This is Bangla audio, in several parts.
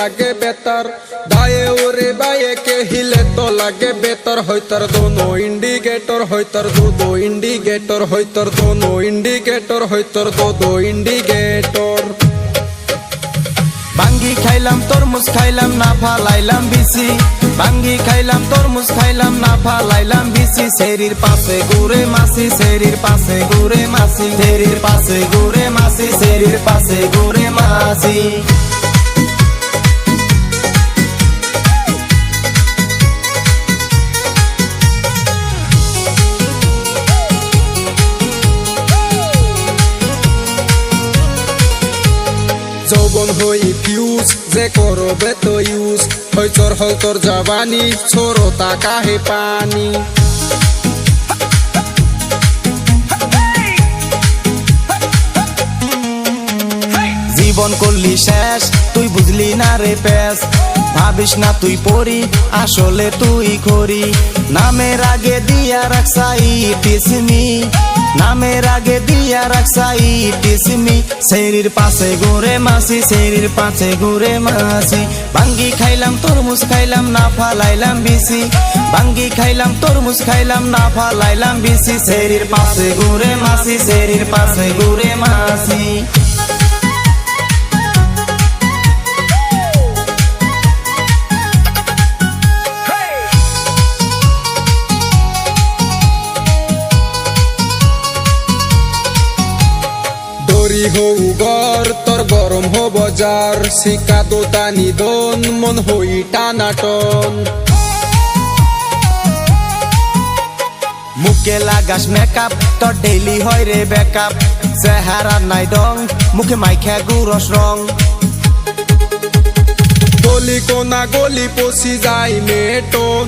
लागे बेहतर, दाएं और बाएं के हिले तो लागे बेहतर। होइतर दोनों इंडिकेटर, होइतर दो इंडिकेटर, होइतर दोनों इंडिकेटर, होइतर दो इंडिकेटर। बांगी खाइलाम तरमुज खाइलाम ना फालाइलाम बिसि, बांगी खाइलाम तरमुज खाइलाम ना फालाइलाम बिसि। शेरिर पाशे घुरे मासी, शेरिर पाशे घुरे मासी, शेरिर पाशे घुरे मासी, शेरिर पाशे घुरे मासी। যৌবন হই ফিউজ যে করবে তো ইউজ, হইচর হল তোর জাবানি ছোড়ো তা কাহে পানি। জীবন করলি শেষ তুই বুঝলি না রে পেশ, ভাবিস না তুই পড়ি আসলে তুই খড়ি। নামের আগে দিয়া রাখসাই টিসমি, নামের আগে দিয়া রাখসাই টিসমি। শরীর পাশে ঘুরে মাসি, শরীর পাশে ঘুরে মাসি। বাঙ্গি খাইলাম তরমুজ খাইলাম না ফালাইলাম বিসি, বাঙ্গি খাইলাম তরমুজ খাইলাম না ফালাইলাম বিসি। শরীর পাশে ঘুরে মাসি, শরীর পাশে ঘুরে মাসি। দরি হৌ গর তোর গরম হো বজার, শিকা দোতানি দন মন হই টানাটন। মুখে লাগাস মেকআপ তোর ডেইলি হয় রে বেকআপ, চেহারা নাই ডং মুখে মাইখা গুরস রং। গলি কোনা গলি পশি যাই মেটন,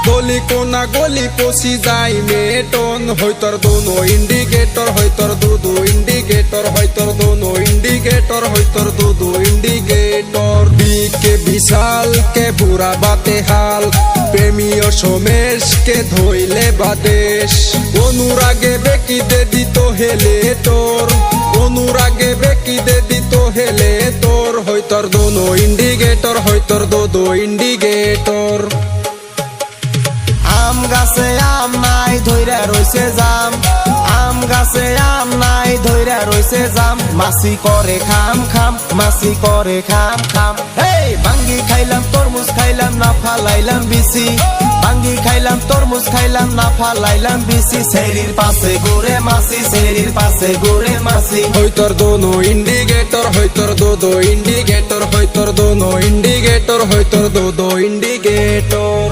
গলি কোনা গলি পশি যাই মেটন। হইতর দোনো ইন্ডিকেটর, হইতর দো ইন্ডিকেটর, হইতর দোনো ইন্ডিকেটর, হইতর দো ইন্ডিকেটর। বিকে বিশাল কে বুড়া বাতে হাল, প্রেমীয় সমেশ কে ধইলে বাদেশ। অনুরাগে বেকি দে দিত হেলে তোর, অনুরাগে বেকি দে দিত হেলে তোর। হইতর দোনো ইন্ডিকেটর, হইতর দো ইন্ডিকেটর। আম গাছে আম নাই ধইরা রইছে জাম, আম গাছে আম নাই ধইরা রইছে জাম। মাসি করে খাম খাম, মাসি করে খাম খাম। এই বাঙ্গি খাইলাম তরমুজ খাইলাম না ফালাইলাম বিসি, বাঙ্গি খাইলাম তরমুজ খাইলাম না ফালাইলাম বিসি। শরীর পাশে ঘুরে মাসি, শরীর পাশে ঘুরে মাসি। হইতর দোনো ইন্ডিকেটর, হইতর দো ইন্ডিকেটর, হইতর দোনো ইন্ডিকেটর, হইতর দো ইন্ডিকেটর।